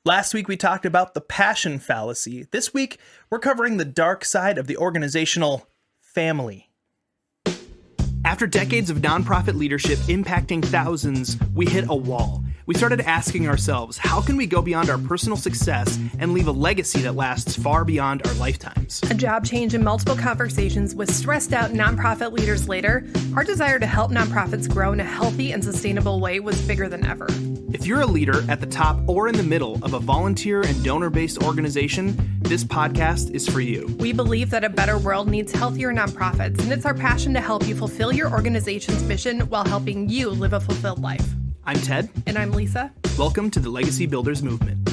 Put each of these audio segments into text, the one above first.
Last week, we talked about the passion fallacy. This week, we're covering the dark side of the organizational family. After decades of nonprofit leadership impacting thousands, we hit a wall. We started asking ourselves, how can we go beyond our personal success and leave a legacy that lasts far beyond our lifetimes? A job change and multiple conversations with stressed out nonprofit leaders later, our desire to help nonprofits grow in a healthy and sustainable way was bigger than ever. If you're a leader at the top or in the middle of a volunteer and donor-based organization, this podcast is for you. We believe that a better world needs healthier nonprofits, and it's our passion to help you fulfill your organization's mission while helping you live a fulfilled life. I'm Ted. And I'm Lisa. Welcome to the Legacy Builders Movement.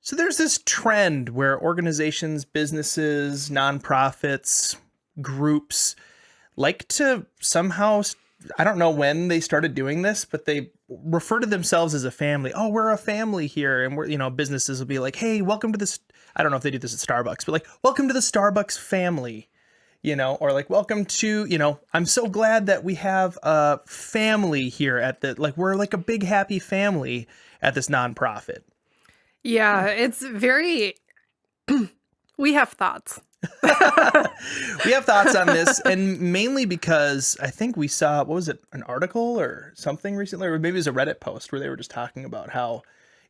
So there's this trend where organizations, businesses, nonprofits, groups like to somehow, I don't know when they started doing this, but they refer to themselves as a family. Oh, we're a family here. And we're, businesses will be like, hey, welcome to this. I don't know if they do this at Starbucks, but like, welcome to the Starbucks family. Or like, welcome to, I'm so glad that we have a family here we're like a big happy family at this nonprofit. Yeah, it's very, we have thoughts. We have thoughts on this, and mainly because I think we saw, what was it, an article or something recently, or maybe it was a Reddit post where they were just talking about how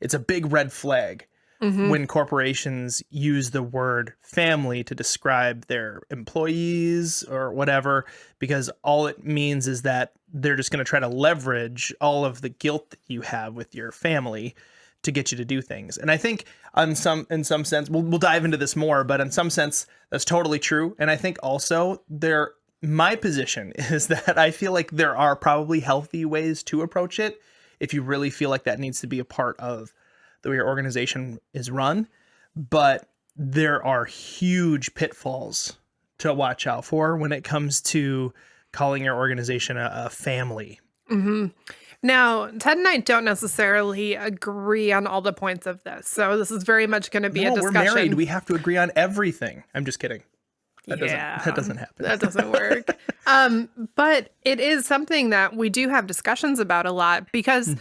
it's a big red flag when corporations use the word family to describe their employees or whatever, because all it means is that they're just going to try to leverage all of the guilt that you have with your family to get you to do things. And I think in some sense, we'll dive into this more, but in some sense, that's totally true. And I think also my position is that I feel like there are probably healthy ways to approach it if you really feel like that needs to be a part of the way your organization is run, but there are huge pitfalls to watch out for when it comes to calling your organization a family. Mm-hmm. Now, Ted and I don't necessarily agree on all the points of this, so this is very much going to be a discussion. We're married. We have to agree on everything. I'm just kidding. That doesn't happen. That doesn't work. But it is something that we do have discussions about a lot because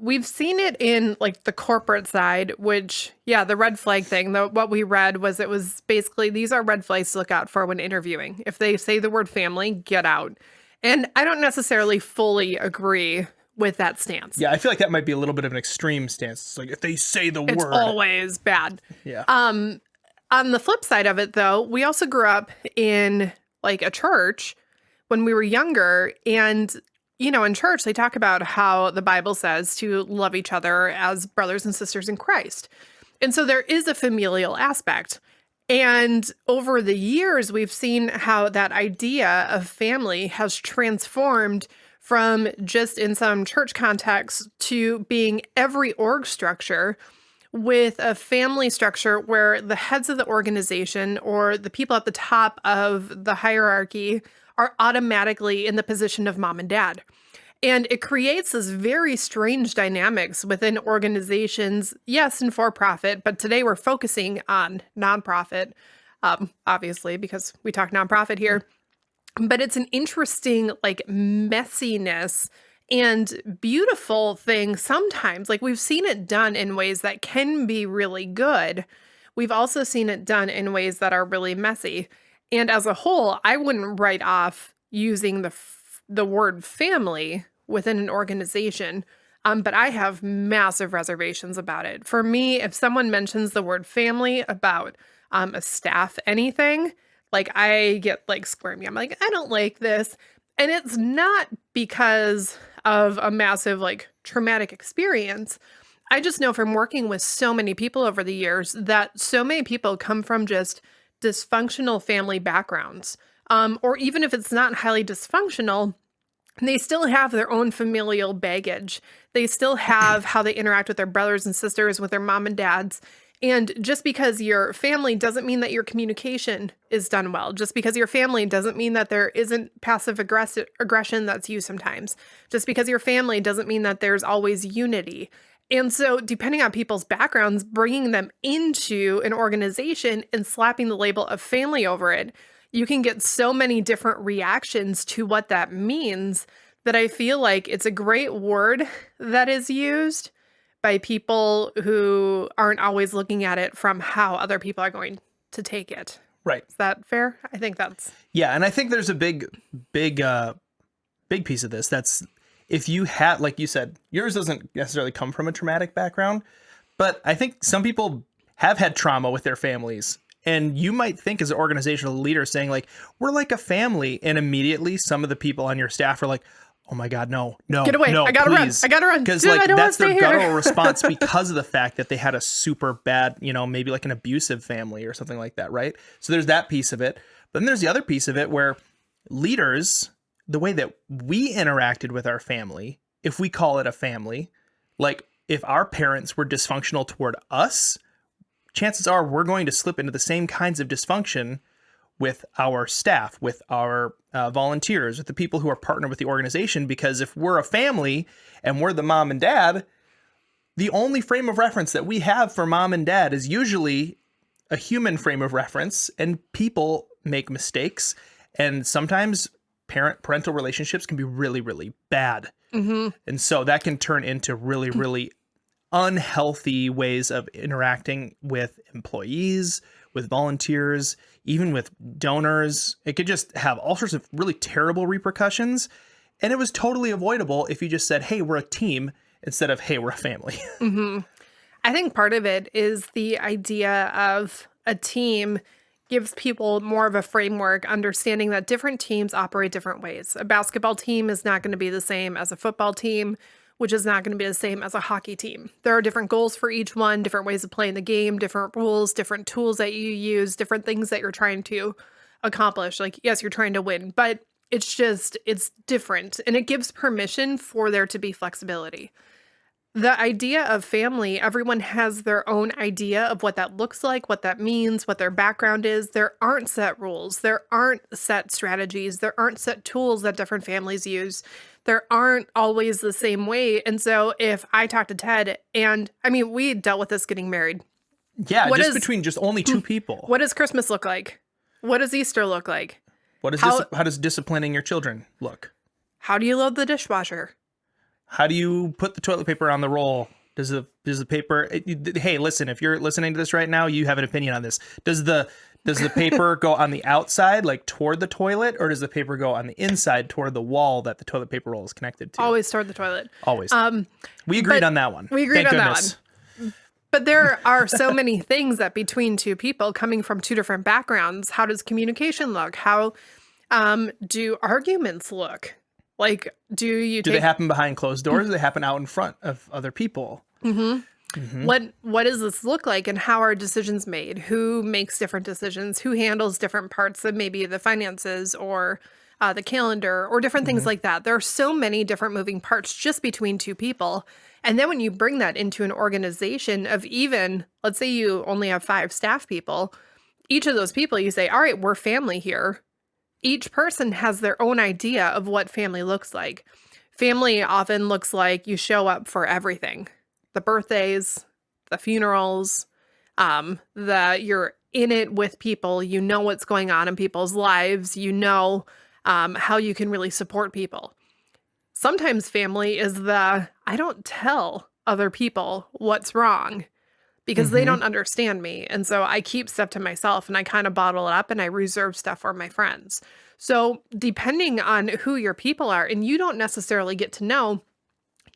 we've seen it in like the corporate side, which, the red flag thing, what we read was it was basically, these are red flags to look out for when interviewing. If they say the word family, get out. And I don't necessarily fully agree with that stance. Yeah, I feel like that might be a little bit of an extreme stance. It's like if they say the word. It's always bad. Yeah. On the flip side of it, though, we also grew up in like a church when we were younger, and in church, they talk about how the Bible says to love each other as brothers and sisters in Christ. And so there is a familial aspect. And over the years, we've seen how that idea of family has transformed from just in some church contexts to being every org structure with a family structure where the heads of the organization or the people at the top of the hierarchy are automatically in the position of mom and dad. And it creates this very strange dynamics within organizations, yes, in for-profit, but today we're focusing on nonprofit, obviously, because we talk nonprofit here. But it's an interesting, messiness and beautiful thing sometimes. Like, we've seen it done in ways that can be really good. We've also seen it done in ways that are really messy. And as a whole, I wouldn't write off using the word family within an organization, but I have massive reservations about it. For me, if someone mentions the word family about a staff anything, I get squirmy. I'm like, I don't like this. And it's not because of a massive traumatic experience. I just know from working with so many people over the years that so many people come from just dysfunctional family backgrounds. Or even if it's not highly dysfunctional, they still have their own familial baggage. They still have how they interact with their brothers and sisters, with their mom and dads. And just because your family doesn't mean that your communication is done well. Just because your family doesn't mean that there isn't passive aggression that's used sometimes. Just because your family doesn't mean that there's always unity. And so depending on people's backgrounds, bringing them into an organization and slapping the label of family over it, you can get so many different reactions to what that means that I feel like it's a great word that is used, by people who aren't always looking at it from how other people are going to take it. Right. Is that fair? I think that's... Yeah, and I think there's a big piece of this. That's if you had, like you said, yours doesn't necessarily come from a traumatic background, but I think some people have had trauma with their families. And you might think as an organizational leader saying like, we're like a family. And immediately some of the people on your staff are like, oh my God, no, get away. no, I gotta please. run. I gotta run. Because Dude, like that's their here. guttural response because of the fact that they had a super bad, maybe like an abusive family or something like that, right? So there's that piece of it. But then there's the other piece of it where leaders, the way that we interacted with our family, if we call it a family, like if our parents were dysfunctional toward us, chances are we're going to slip into the same kinds of dysfunction with our staff, with our volunteers, with the people who are partnered with the organization. Because if we're a family and we're the mom and dad, the only frame of reference that we have for mom and dad is usually a human frame of reference, and people make mistakes. And sometimes parental relationships can be really, really bad. Mm-hmm. And so that can turn into really, really unhealthy ways of interacting with employees, with volunteers, even with donors. It could just have all sorts of really terrible repercussions. And it was totally avoidable if you just said, hey, we're a team, instead of, hey, we're a family. Mm-hmm. I think part of it is the idea of a team gives people more of a framework, understanding that different teams operate different ways. A basketball team is not going to be the same as a football team, which is not going to be the same as a hockey team. There are different goals for each one, different ways of playing the game, different rules, different tools that you use, different things that you're trying to accomplish. Like, yes, you're trying to win, but it's different. And it gives permission for there to be flexibility. The idea of family, everyone has their own idea of what that looks like, what that means, what their background is. There aren't set rules. There aren't set strategies. There aren't set tools that different families use. There aren't always the same way. And so if I talk to Ted, and I mean, we dealt with this getting married. Yeah, between just only two people. What does Christmas look like? What does Easter look like? How does disciplining your children look? How do you load the dishwasher? How do you put the toilet paper on the roll? Does the paper? Hey, listen, if you're listening to this right now, you have an opinion on this. Does the paper go on the outside, like toward the toilet, or does the paper go on the inside toward the wall that the toilet paper roll is connected to? Always toward the toilet. Always. We agreed on that one. We agreed on that one. But there are so many things that between two people coming from two different backgrounds, how does communication look? How do arguments look? Like, do they happen behind closed doors? Or do they happen out in front of other people? Mm-hmm. Mm-hmm. What does this look like, and how are decisions made? Who makes different decisions? Who handles different parts of maybe the finances or the calendar or different things like that? There are so many different moving parts just between two people. And then when you bring that into an organization of even, let's say you only have 5 staff people, each of those people, you say, all right, we're family here. Each person has their own idea of what family looks like. Family often looks like you show up for everything. The birthdays, the funerals, you're in it with people. You know what's going on in people's lives. You know how you can really support people. Sometimes family is I don't tell other people what's wrong because they don't understand me. And so I keep stuff to myself and I kind of bottle it up and I reserve stuff for my friends. So depending on who your people are, and you don't necessarily get to know,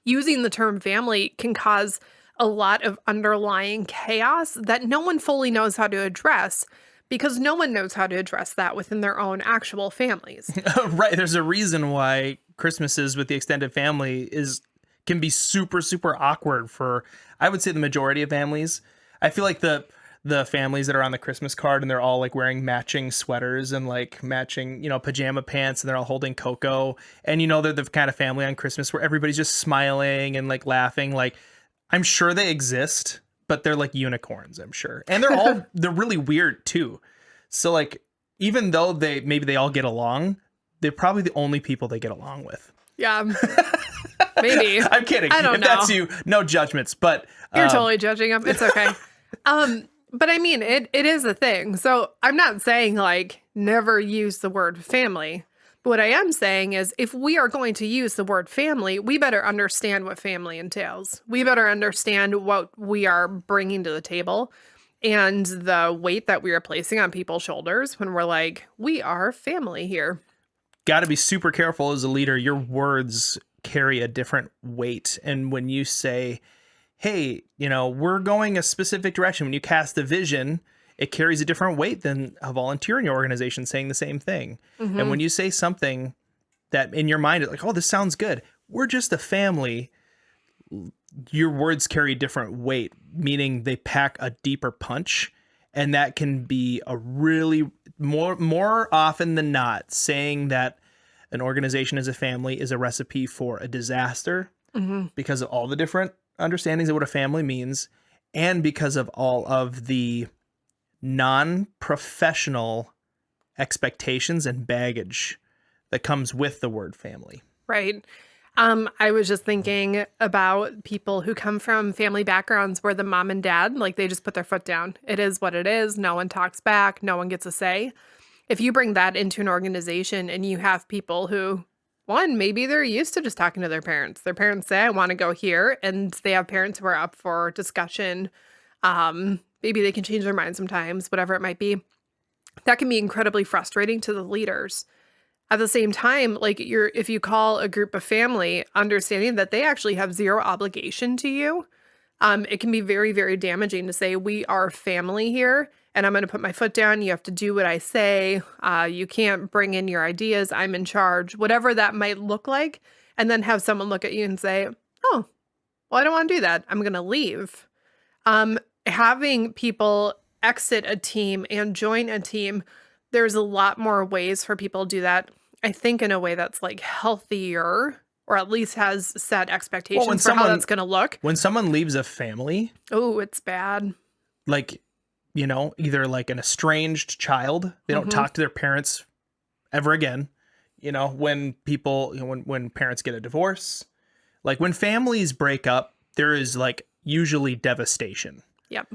using the term family can cause a lot of underlying chaos that no one fully knows how to address because no one knows how to address that within their own actual families. Right. There's a reason why Christmases with the extended family can be super, super awkward for, I would say, the majority of families. I feel like the families that are on the Christmas card and they're all like wearing matching sweaters and like matching, pajama pants, and they're all holding cocoa. And they're the kind of family on Christmas where everybody's just smiling and like laughing. Like, I'm sure they exist, but they're like unicorns, I'm sure. And they're really weird too. So like, even though maybe they all get along, they're probably the only people they get along with. Yeah. Maybe. I'm kidding. I don't if know. That's you, no judgments, but you're totally judging them. It's okay. But I mean, it is a thing. So I'm not saying like never use the word family, What I am saying is if we are going to use the word family, we better understand what family entails. We better understand what we are bringing to the table and the weight that we are placing on people's shoulders when we're like, we are family here. Got to be super careful as a leader. Your words carry a different weight. And when you say, hey, we're going a specific direction, when you cast a vision, it carries a different weight than a volunteer in your organization saying the same thing. Mm-hmm. And when you say something that in your mind is like, oh, this sounds good, we're just a family, your words carry different weight, meaning they pack a deeper punch. And that can be a really more often than not, saying that an organization is a family is a recipe for a disaster because of all the different understandings of what a family means, and because of all of the non-professional expectations and baggage that comes with the word family. Right. I was just thinking about people who come from family backgrounds where the mom and dad, like they just put their foot down. It is what it is. No one talks back. No one gets a say. If you bring that into an organization and you have people who, one, maybe they're used to just talking to their parents. Their parents say, I want to go here. And they have parents who are up for discussion. Maybe they can change their mind sometimes, whatever it might be. That can be incredibly frustrating to the leaders. At the same time, like if you call a group of family, understanding that they actually have zero obligation to you, it can be very, very damaging to say, we are family here, and I'm going to put my foot down. You have to do what I say. You can't bring in your ideas. I'm in charge, whatever that might look like. And then have someone look at you and say, oh, well, I don't want to do that. I'm going to leave. Having people exit a team and join a team, there's a lot more ways for people to do that. I think in a way that's like healthier, or at least has set expectations for how that's going to look. When someone leaves a family, oh, it's bad. Like, either like an estranged child, they don't talk to their parents ever again. When people, when parents get a divorce, like when families break up, there is like usually devastation. Yep.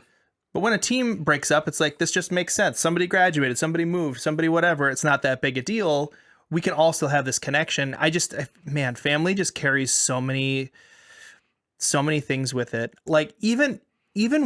But when a team breaks up, it's like, this just makes sense. Somebody graduated, somebody moved, somebody whatever. It's not that big a deal. We can also have this connection. Family just carries so many things with it. Like even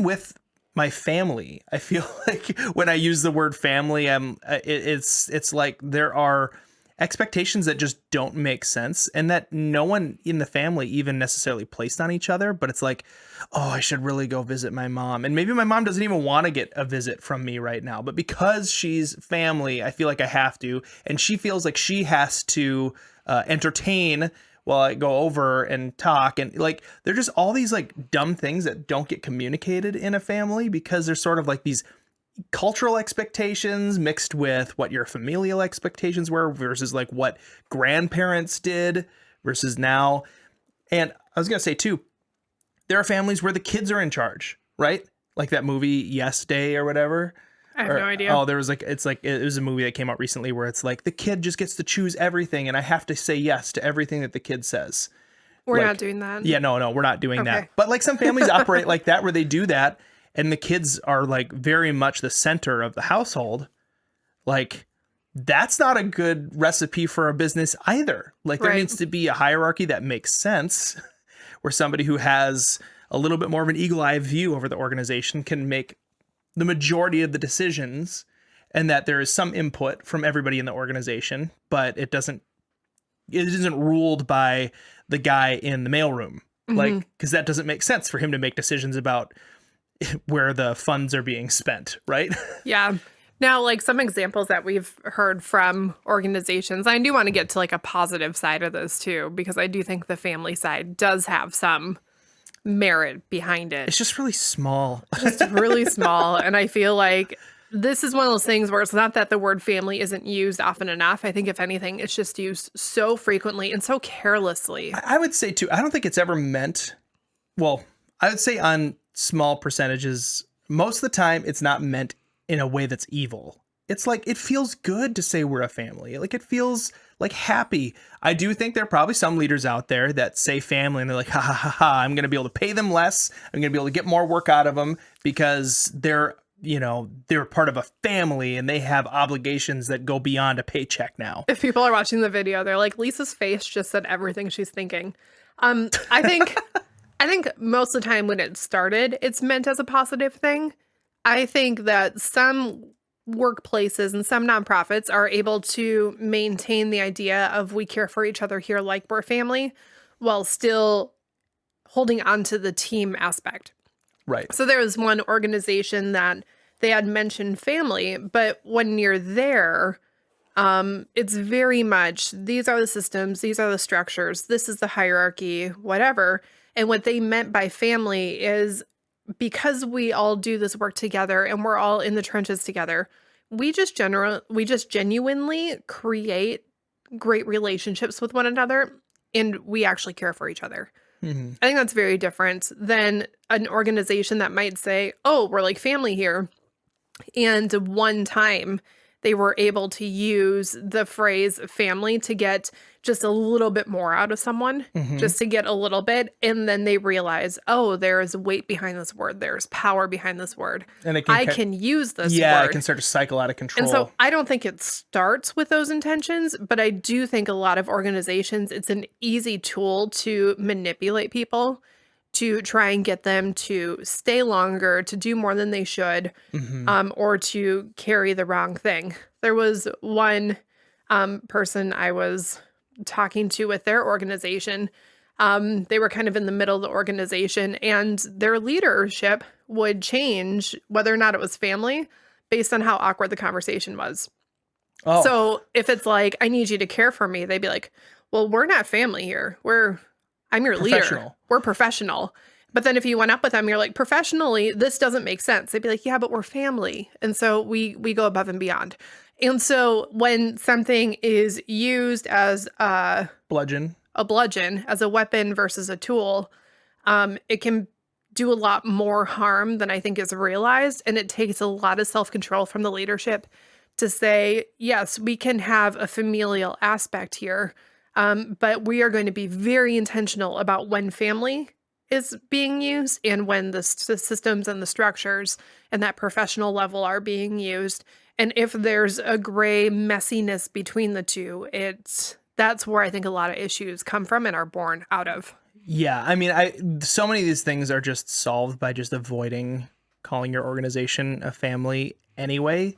with my family, I feel like when I use the word family, it's like there are expectations that just don't make sense, and that no one in the family even necessarily placed on each other. But it's like, oh, I should really go visit my mom. And maybe my mom doesn't even want to get a visit from me right now, but because she's family, I feel like I have to. And she feels like she has to entertain while I go over and talk. And like, they're just all these like dumb things that don't get communicated in a family because there's sort of like these cultural expectations mixed with what your familial expectations were versus like what grandparents did versus now. And I was going to say too, there are families where the kids are in charge, right? Like that movie Yes Day or whatever. I have no idea. Oh, there was it was a movie that came out recently where it's like the kid just gets to choose everything and I have to say yes to everything that the kid says. We're not doing that. Yeah, no, we're not doing that. But like some families operate like that where they do that. And the kids are like very much the center of the household. Like that's not a good recipe for a business either. Like there needs to be a hierarchy that makes sense where somebody who has a little bit more of an eagle-eye view over the organization can make the majority of the decisions, and that there is some input from everybody in the organization, but it isn't ruled by the guy in the mailroom. Like, because that doesn't make sense for him to make decisions about where the funds are being spent, right? Yeah. Now, like some examples that we've heard from organizations, I do want to get to like a positive side of this too, because I do think the family side does have some merit behind it. It's just really small. Just really small. And I feel like this is one of those things where it's not that the word family isn't used often enough. I think if anything, it's just used so frequently and so carelessly. I would say too, I don't think it's ever meant, well, I would say on small percentages, most of the time it's not meant in a way that's evil. It's like, it feels good to say we're a family. Like it feels like happy. I do think there are probably some leaders out there that say family and they're like, I'm going to be able to pay them less. I'm going to be able to get more work out of them because they're they're part of a family and they have obligations that go beyond a paycheck now. If people are watching the video, they're like, Lisa's face just said everything she's thinking. I think most of the time when it started, it's meant as a positive thing. I think that some workplaces and some nonprofits are able to maintain the idea of we care for each other here like we're family while still holding on to the team aspect. Right. So there was one organization that they had mentioned family, but when you're there, it's very much, these are the systems, these are the structures, this is the hierarchy, whatever. And what they meant by family is because we all do this work together and we're all in the trenches together, we just genuinely create great relationships with one another, and we actually care for each other. Mm-hmm. I think that's very different than an organization that might say, oh, we're like family here. And one time they were able to use the phrase family to get just a little bit more out of someone, just to get a little bit. And then they realize, oh, there's weight behind this word. There's power behind this word. And I can use this word. Yeah, it can start to cycle out of control. And so I don't think it starts with those intentions, but I do think a lot of organizations, it's an easy tool to manipulate people, to try and get them to stay longer, to do more than they should, or to carry the wrong thing. There was one person I was talking to with their organization. They were kind of in the middle of the organization, and their leadership would change whether or not it was family based on how awkward the conversation was. Oh. So if it's like, I need you to care for me, they'd be like, well, we're not family here. I'm your leader. We're professional. But then if you went up with them, you're like, professionally, this doesn't make sense. They'd be like, yeah, but we're family. And so we go above and beyond. And so when something is used as a bludgeon, as a weapon versus a tool, it can do a lot more harm than I think is realized. And it takes a lot of self-control from the leadership to say, yes, we can have a familial aspect here. But we are going to be very intentional about when family is being used and when the systems and the structures and that professional level are being used. And if there's a gray messiness between the two, that's where I think a lot of issues come from and are born out of. Yeah, I mean, so many of these things are just solved by just avoiding calling your organization a family anyway.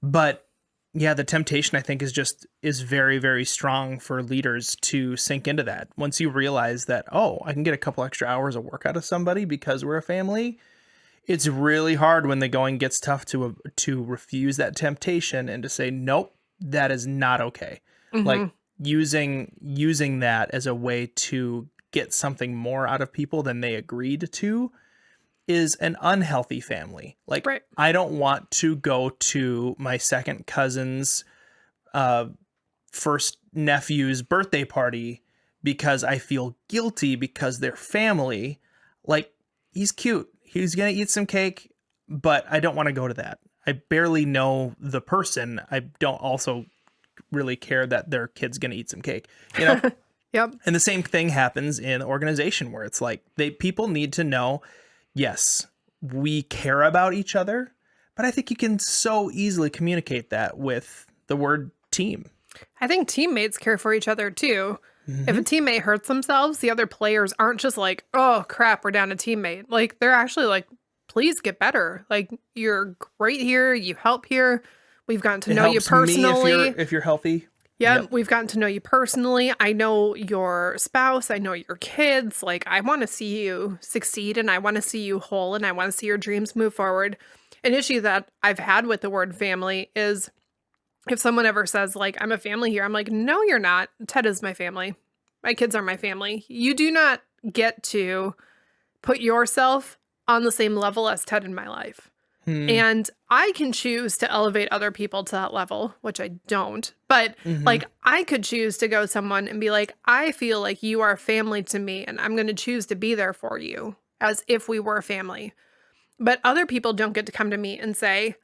But yeah, the temptation, I think, is very, very strong for leaders to sink into that. Once you realize that, oh, I can get a couple extra hours of work out of somebody because we're a family, it's really hard when the going gets tough to refuse that temptation and to say, nope, that is not okay. Like using that as a way to get something more out of people than they agreed to is an unhealthy family. Like, right. I don't want to go to my second cousin's first nephew's birthday party because I feel guilty because they're family. Like, he's cute. He's going to eat some cake, but I don't want to go to that. I barely know the person. I don't also really care that their kid's going to eat some cake, you know? Yep. And the same thing happens in organization where it's like people need to know, yes, we care about each other, but I think you can so easily communicate that with the word team. I think teammates care for each other too. If a teammate hurts themselves, the other players aren't just like, oh crap, we're down a teammate. Like, they're actually like, please get better. Like, you're great here. You help here. We've gotten to know you personally. If you're healthy. Yep. We've gotten to know you personally. I know your spouse. I know your kids. Like, I want to see you succeed and I want to see you whole and I want to see your dreams move forward. An issue that I've had with the word family is if someone ever says, like, I'm a family here, I'm like, no, you're not. Ted is my family. My kids are my family. You do not get to put yourself on the same level as Ted in my life. And I can choose to elevate other people to that level, which I don't. But like, I could choose to go someone and be like, I feel like you are family to me and I'm going to choose to be there for you as if we were family. But other people don't get to come to me and say,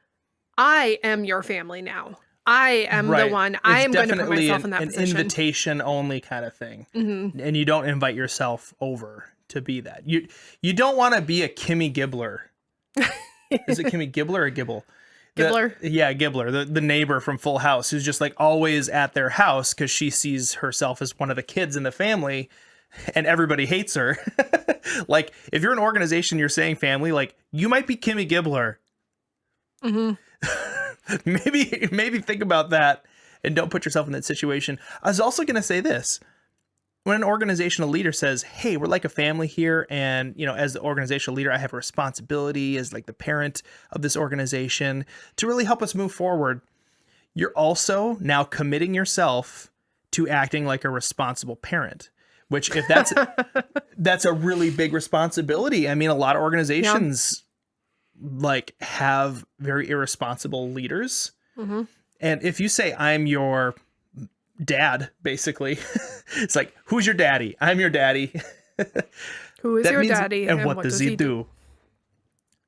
I am your family now. I am the one. I am going to put myself in that position. An invitation only kind of thing. And you don't invite yourself over to be that. You don't want to be a Kimmy Gibbler Is it Kimmy Gibbler or Gibble? Gibbler. Yeah, Gibbler, the neighbor from Full House, who's just like always at their house because she sees herself as one of the kids in the family, and everybody hates her. Like, if you're an organization, you're saying family, like, you might be Kimmy Gibbler. Mm-hmm. Maybe think about that and don't put yourself in that situation. I was also going to say this. When an organizational leader says, hey, we're like a family here, and, you know, as the organizational leader, I have a responsibility as like the parent of this organization to really help us move forward, you're also now committing yourself to acting like a responsible parent, which if that's a really big responsibility. I mean, a lot of organizations like have very irresponsible leaders. Mm-hmm. And if you say, I'm your dad, basically, it's like, who's your daddy? I'm your daddy. Who is your daddy? And what does he do?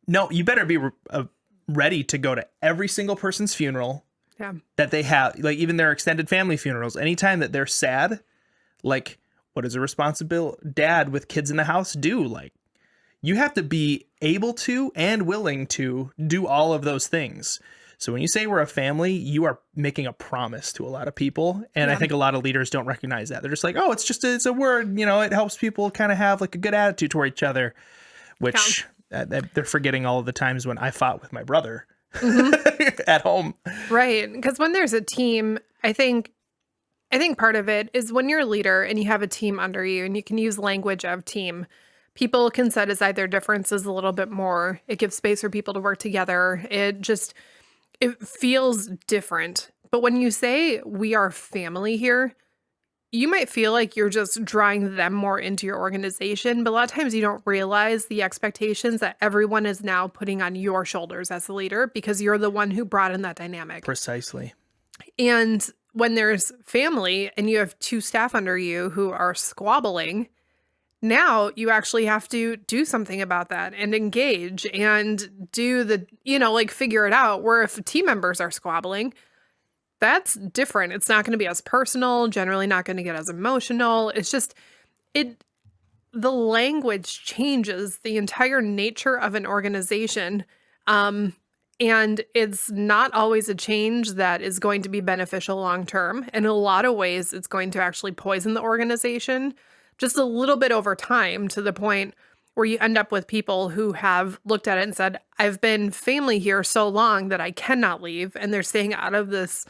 No, you better be ready to go to every single person's funeral that they have, like even their extended family funerals. Anytime that they're sad, like, what does a responsible dad with kids in the house do? Like, you have to be able to and willing to do all of those things. So when you say we're a family, you are making a promise to a lot of people. And I think a lot of leaders don't recognize that. They're just like, oh, it's a word, you know, it helps people kind of have like a good attitude toward each other, which they're forgetting all of the times when I fought with my brother at home. Right. Because when there's a team, I think part of it is when you're a leader and you have a team under you and you can use language of team, people can set aside their differences a little bit more. It gives space for people to work together. It feels different. But when you say we are family here, you might feel like you're just drawing them more into your organization. But a lot of times you don't realize the expectations that everyone is now putting on your shoulders as a leader because you're the one who brought in that dynamic. Precisely. And when there's family and you have two staff under you who are squabbling, now you actually have to do something about that and engage and do the, like figure it out. Where if team members are squabbling, that's different. It's not going to be as personal, generally not going to get as emotional. It's just, the language changes the entire nature of an organization. And it's not always a change that is going to be beneficial long term. In a lot of ways, it's going to actually poison the organization just a little bit over time, to the point where you end up with people who have looked at it and said, I've been family here so long that I cannot leave. And they're staying out of this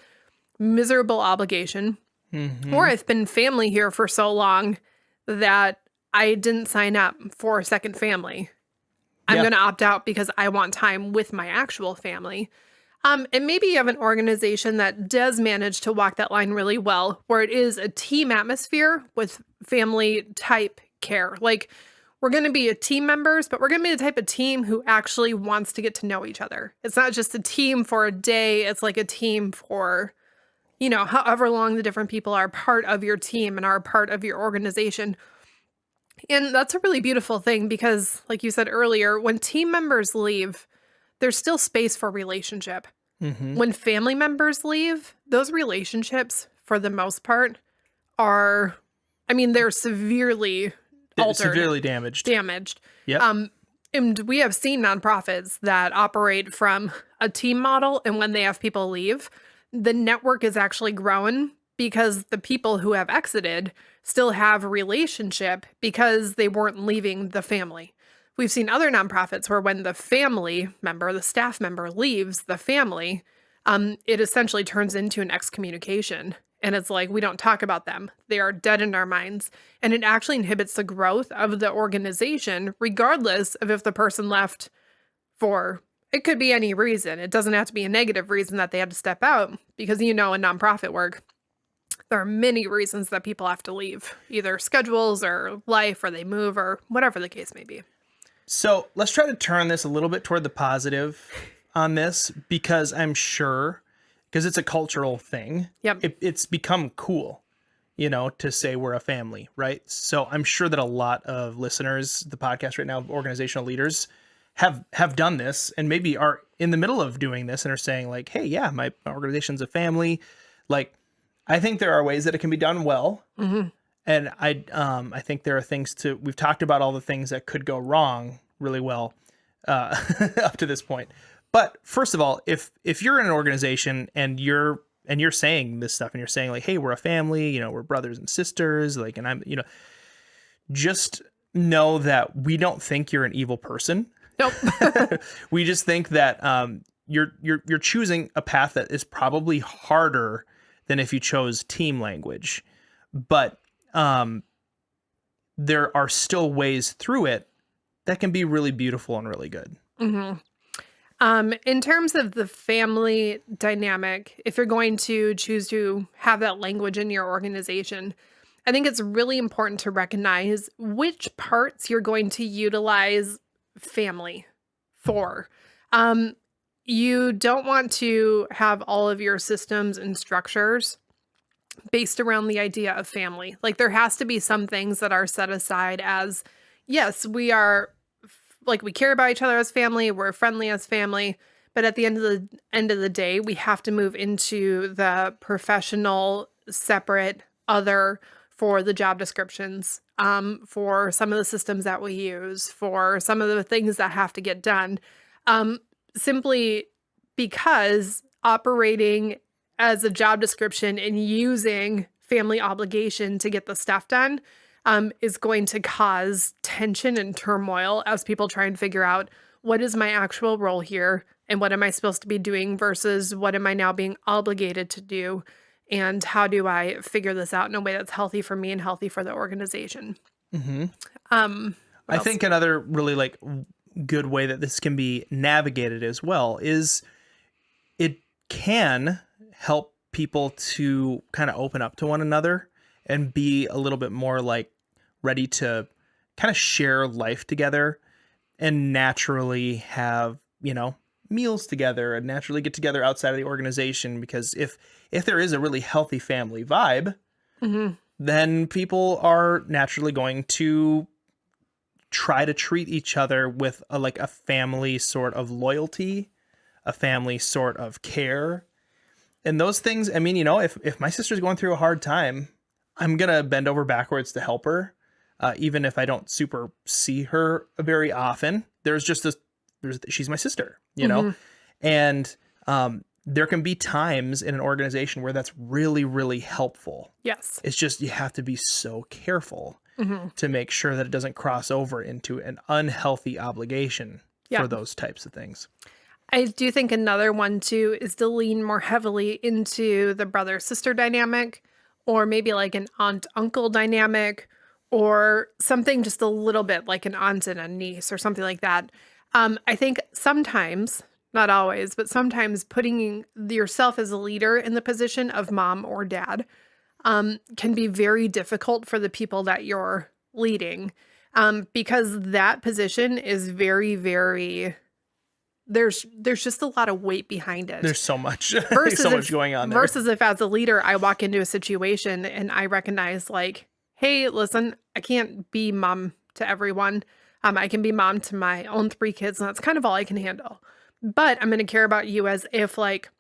miserable obligation. Mm-hmm. Or I've been family here for so long that I didn't sign up for a second family. I'm going to opt out because I want time with my actual family. And maybe you have an organization that does manage to walk that line really well, where it is a team atmosphere with family type care. Like, we're going to be a team members, but we're going to be the type of team who actually wants to get to know each other. It's not just a team for a day. It's like a team for, however long the different people are part of your team and are part of your organization. And that's a really beautiful thing because, like you said earlier, when team members leave, there's still space for relationship. Mm-hmm. When family members leave, those relationships, for the most part, they're severely altered. Severely damaged. Yeah. And we have seen nonprofits that operate from a team model, and when they have people leave, the network is actually growing because the people who have exited still have a relationship because they weren't leaving the family. We've seen other nonprofits where when the family member, the staff member leaves the family, it essentially turns into an excommunication. And it's like, we don't talk about them. They are dead in our minds. And it actually inhibits the growth of the organization, regardless of if the person left for, it could be any reason. It doesn't have to be a negative reason that they had to step out, because in nonprofit work, there are many reasons that people have to leave, either schedules or life, or they move, or whatever the case may be. So let's try to turn this a little bit toward the positive on this, because I'm sure, because it's a cultural thing. Yep. It's become cool, to say we're a family, right? So I'm sure that a lot of listeners, the podcast right now, organizational leaders, have done this and maybe are in the middle of doing this and are saying like, hey, yeah, my organization's a family. Like, I think there are ways that it can be done well. Mm-hmm. And I think there are things we've talked about all the things that could go wrong really well. up to this point. But first of all, if you're in an organization and you're saying this stuff and you're saying like, hey, we're a family, we're brothers and sisters, like, and I'm, just know that we don't think you're an evil person. Nope. We just think that you're choosing a path that is probably harder than if you chose team language. But there are still ways through it that can be really beautiful and really good. In terms of the family dynamic, if you're going to choose to have that language in your organization, I think it's really important to recognize which parts you're going to utilize family for. You don't want to have all of your systems and structures based around the idea of family. Like there has to be some things that are set aside as, yes, we are like we care about each other as family, we're friendly as family, but at the end of the day, we have to move into the professional, separate, other for the job descriptions, for some of the systems that we use, for some of the things that have to get done, simply because operating as a job description and using family obligation to get the stuff done is going to cause tension and turmoil as people try and figure out what is my actual role here and what am I supposed to be doing versus what am I now being obligated to do, and how do I figure this out in a way that's healthy for me and healthy for the organization. I think another really like good way that this can be navigated as well is it can help people to kind of open up to one another and be a little bit more like ready to kind of share life together and naturally have, meals together and naturally get together outside of the organization. Because if there is a really healthy family vibe, then people are naturally going to try to treat each other with a family sort of loyalty, a family sort of care. And those things, I mean, if my sister's going through a hard time, I'm going to bend over backwards to help her. Even if I don't super see her very often, she's my sister, and there can be times in an organization where that's really, really helpful. Yes. It's just, you have to be so careful to make sure that it doesn't cross over into an unhealthy obligation for those types of things. I do think another one too is to lean more heavily into the brother-sister dynamic, or maybe like an aunt-uncle dynamic, or something just a little bit like an aunt and a niece or something like that. I think sometimes, not always, but sometimes putting yourself as a leader in the position of mom or dad can be very difficult for the people that you're leading, because that position is very, very... There's just a lot of weight behind it. There's so much, there's so much going on there. Versus if as a leader, I walk into a situation and I recognize like, hey, listen, I can't be mom to everyone. I can be mom to my own 3 kids, and that's kind of all I can handle. But I'm going to care about you as if like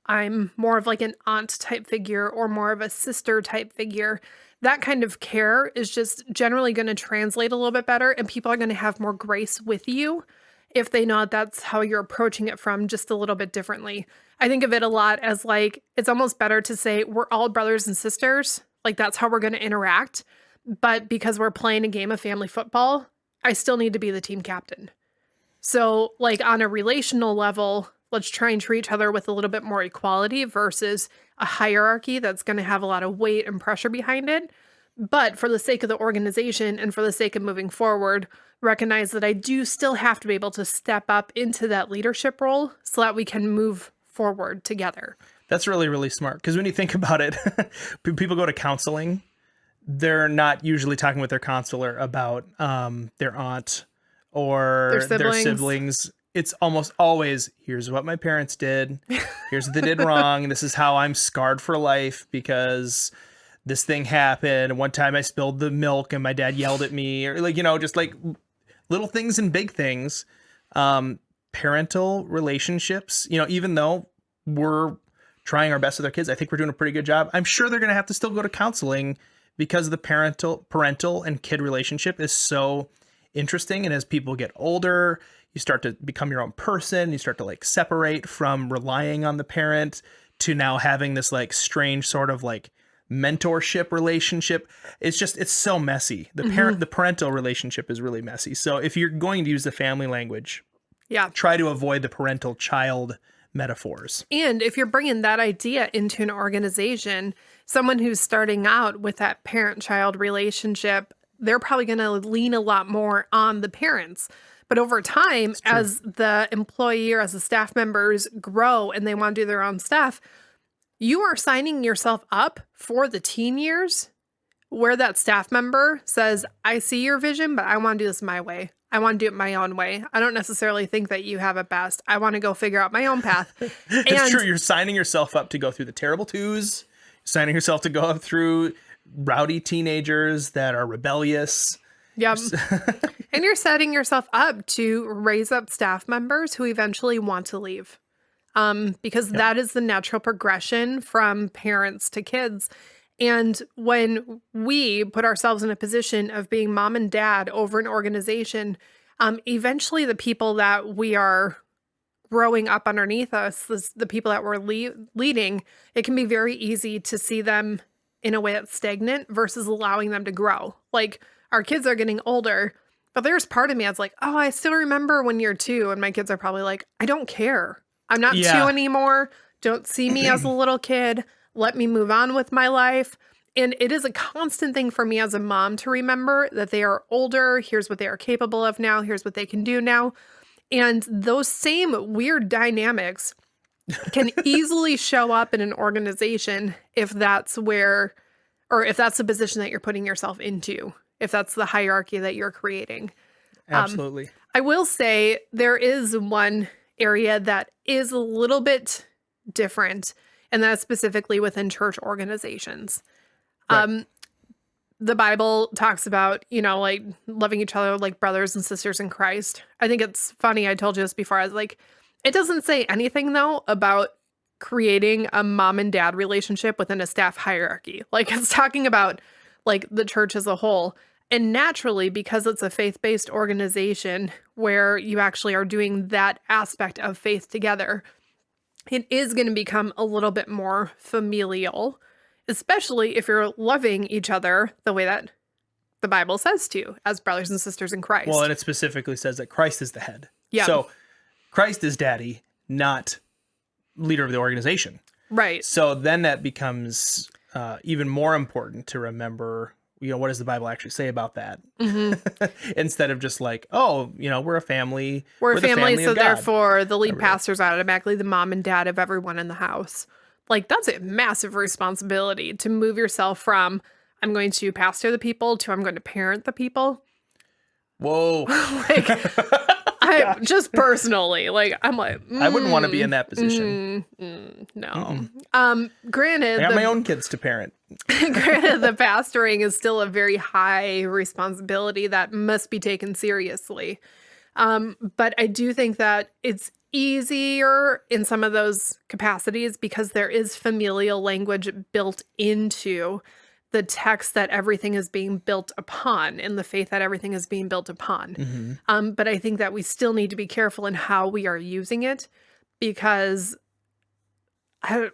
I'm more of like an aunt type figure or more of a sister type figure. That kind of care is just generally going to translate a little bit better, and people are going to have more grace with you if they know that's how you're approaching it from just a little bit differently. I think of it a lot as like, it's almost better to say we're all brothers and sisters. Like that's how we're going to interact. But because we're playing a game of family football, I still need to be the team captain. So like on a relational level, let's try and treat each other with a little bit more equality versus a hierarchy that's going to have a lot of weight and pressure behind it. But for the sake of the organization and for the sake of moving forward, recognize that I do still have to be able to step up into that leadership role so that we can move forward together. That's really, really smart. Because when you think about it, people go to counseling. They're not usually talking with their counselor about their aunt or their siblings. It's almost always, here's what my parents did. Here's what they did wrong. This is how I'm scarred for life because this thing happened. One time I spilled the milk and my dad yelled at me, or just like little things and big things. Parental relationships, even though we're trying our best with our kids, I think we're doing a pretty good job. I'm sure they're going to have to still go to counseling because the parental and kid relationship is so interesting. And as people get older, you start to become your own person. You start to like separate from relying on the parent to now having this like strange sort of like mentorship relationship. It's so messy. The parental relationship is really messy. So if you're going to use the family language, Yeah. try to avoid the parental child metaphors. And if you're bringing that idea into an organization, someone who's starting out with that parent-child relationship, they're probably going to lean a lot more on the parents. But over time, as the employee or as the staff members grow and they want to do their own stuff, you are signing yourself up for the teen years where that staff member says, I see your vision, but I want to do this my way. I want to do it my own way. I don't necessarily think that you have it best. I want to go figure out my own path. It's true. You're signing yourself up to go through the terrible twos, signing yourself to go up through rowdy teenagers that are rebellious. Yep. And you're setting yourself up to raise up staff members who eventually want to leave. Because that is the natural progression from parents to kids. And when we put ourselves in a position of being mom and dad over an organization, eventually the people that we are growing up underneath us, the people that we're leading, it can be very easy to see them in a way that's stagnant versus allowing them to grow. Like, our kids are getting older, but there's part of me that's like, oh, I still remember when you're 2, and my kids are probably like, I don't care. I'm not 2 anymore. Don't see me as a little kid. Let me move on with my life. And it is a constant thing for me as a mom to remember that they are older. Here's what they are capable of now. Here's what they can do now. And those same weird dynamics can easily show up in an organization if that's where, or if that's the position that you're putting yourself into, if that's the hierarchy that you're creating. Absolutely. I will say there is one area that is a little bit different, and that's specifically within church organizations. Right. The Bible talks about, like loving each other like brothers and sisters in Christ. I think it's funny. I told you this before. I was like, it doesn't say anything though about creating a mom and dad relationship within a staff hierarchy. Like, it's talking about like the church as a whole. And naturally, because it's a faith-based organization where you actually are doing that aspect of faith together, it is going to become a little bit more familial, especially if you're loving each other the way that the Bible says to, as brothers and sisters in Christ. Well, and it specifically says that Christ is the head. Yeah. So Christ is daddy, not leader of the organization. Right. So then that becomes even more important to remember, what does the Bible actually say about that? Mm-hmm. Instead of just like, oh, we're a family. We're a family, so of God. Therefore the lead pastor's automatically the mom and dad of everyone in the house. Like, that's a massive responsibility to move yourself from, I'm going to pastor the people, to I'm going to parent the people. Whoa. Like, I just personally, like, I'm like, I wouldn't want to be in that position. No. Granted, I got my own kids to parent. Granted, the pastoring is still a very high responsibility that must be taken seriously. But I do think that it's easier in some of those capacities because there is familial language built into the text that everything is being built upon, and the faith that everything is being built upon. Mm-hmm. But I think that we still need to be careful in how we are using it, because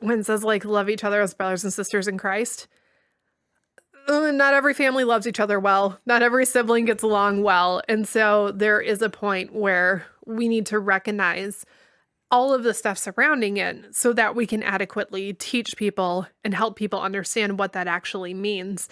when it says like love each other as brothers and sisters in Christ, not every family loves each other well. Not every sibling gets along well. And so there is a point where we need to recognize all of the stuff surrounding it so that we can adequately teach people and help people understand what that actually means.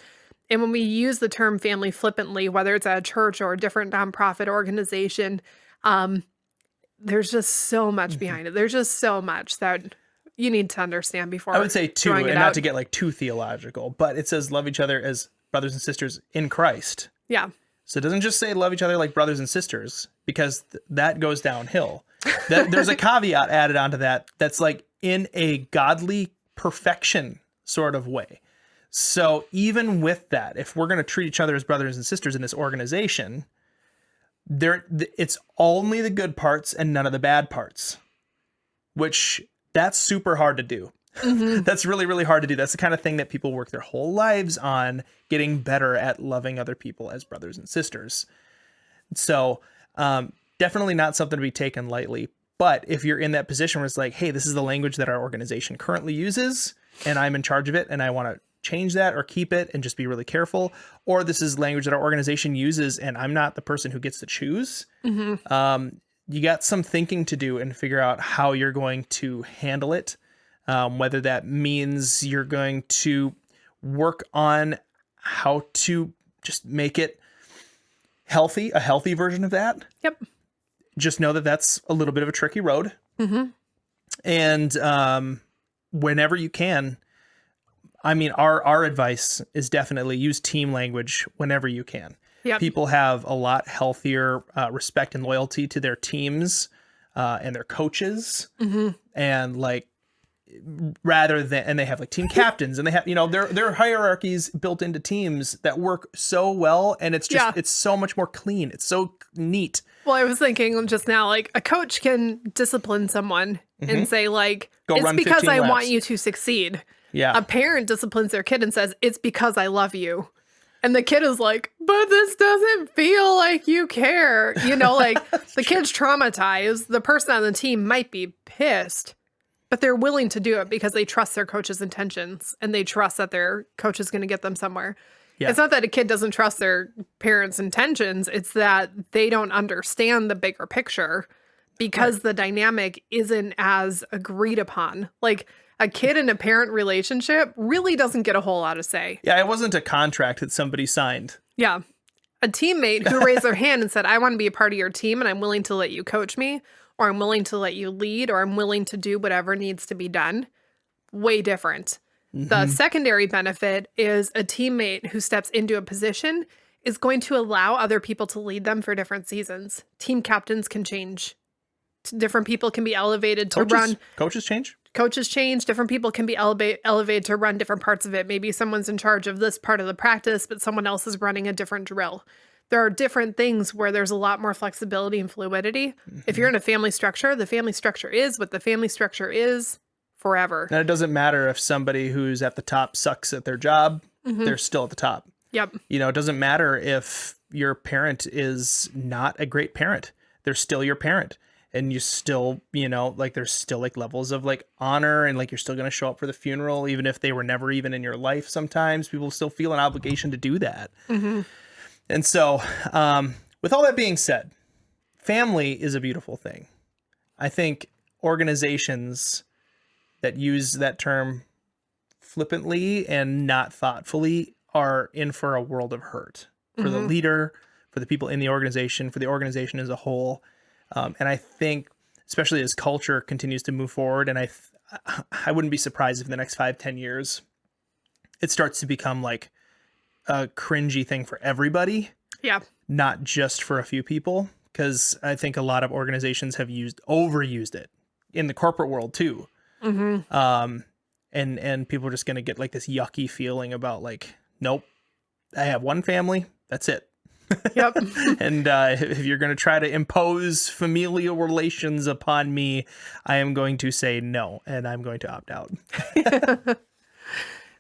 And when we use the term family flippantly, whether it's at a church or a different nonprofit organization, there's just so much behind it. There's just so much that you need to understand before. I would say too, and not to get like too theological, but it says love each other as brothers and sisters in Christ. Yeah. So it doesn't just say love each other like brothers and sisters, because that goes downhill. There's a caveat added onto that that's like in a godly perfection sort of way. So even with that, if we're going to treat each other as brothers and sisters in this organization, it's only the good parts and none of the bad parts, which that's super hard to do. Mm-hmm. That's really, really hard to do. That's the kind of thing that people work their whole lives on, getting better at loving other people as brothers and sisters. So definitely not something to be taken lightly. But if you're in that position where it's like, hey, this is the language that our organization currently uses, and I'm in charge of it, and I want to change that or keep it and just be really careful, or this is language that our organization uses and I'm not the person who gets to choose, you got some thinking to do and figure out how you're going to handle it. Whether that means you're going to work on how to just make it healthy, a healthy version of that. Yep. Just know that that's a little bit of a tricky road. And whenever you can, I mean, our advice is definitely use team language whenever you can. Yep. People have a lot healthier respect and loyalty to their teams and their coaches. And like, rather than, and they have like team captains and they have, there are hierarchies built into teams that work so well. And it's just, it's so much more clean. It's so neat. Well, I was thinking just now, like a coach can discipline someone and say like, it's because I want you to succeed. Yeah. A parent disciplines their kid and says, it's because I love you. And the kid is like, but this doesn't feel like you care. Like the kid's traumatized. The person on the team might be pissed, but they're willing to do it because they trust their coach's intentions and they trust that their coach is going to get them somewhere. Yeah. It's not that a kid doesn't trust their parents' intentions. It's that they don't understand the bigger picture because the dynamic isn't as agreed upon. Like, a kid and a parent relationship really doesn't get a whole lot of say. Yeah, it wasn't a contract that somebody signed. Yeah. A teammate who raised their hand and said, I want to be a part of your team and I'm willing to let you coach me, or I'm willing to let you lead, or I'm willing to do whatever needs to be done. Way different. The secondary benefit is a teammate who steps into a position is going to allow other people to lead them for different seasons. Team captains can change. Different people can be elevated to run. Coaches change? Coaches change. Different people can be elevated to run different parts of it. Maybe someone's in charge of this part of the practice, but someone else is running a different drill. There are different things where there's a lot more flexibility and fluidity. If you're in a family structure, the family structure is what the family structure is forever. And it doesn't matter if somebody who's at the top sucks at their job, they're still at the top. Yep. It doesn't matter if your parent is not a great parent. They're still your parent. And you still, like there's still like levels of like honor and like you're still going to show up for the funeral, even if they were never even in your life. Sometimes people still feel an obligation to do that. And so with all that being said, family is a beautiful thing. I think organizations that use that term flippantly and not thoughtfully are in for a world of hurt for the leader, for the people in the organization, for the organization as a whole. And I think, especially as culture continues to move forward, and I wouldn't be surprised if in the next 5-10 years, it starts to become like a cringy thing for everybody. Yeah. Not just for a few people, because I think a lot of organizations have overused it in the corporate world too. And people are just going to get like this yucky feeling about like, nope, I have one family. That's it. Yep. And if you're going to try to impose familial relations upon me, I am going to say no, and I'm going to opt out.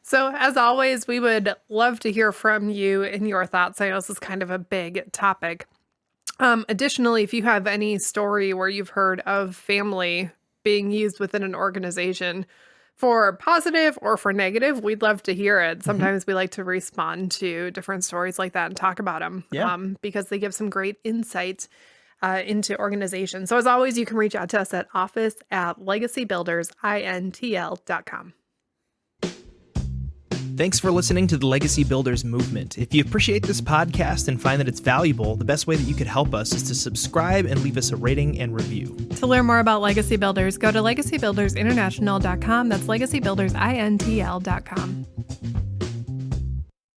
So as always, we would love to hear from you and your thoughts. I know this is kind of a big topic. Additionally, if you have any story where you've heard of family being used within an organization for positive or for negative, we'd love to hear it. Sometimes we like to respond to different stories like that and talk about them because they give some great insight into organizations. So as always, you can reach out to us at office@legacybuildersintl.com. Thanks for listening to the Legacy Builders Movement. If you appreciate this podcast and find that it's valuable, the best way that you could help us is to subscribe and leave us a rating and review. To learn more about Legacy Builders, go to legacybuildersinternational.com. That's legacybuildersintl.com.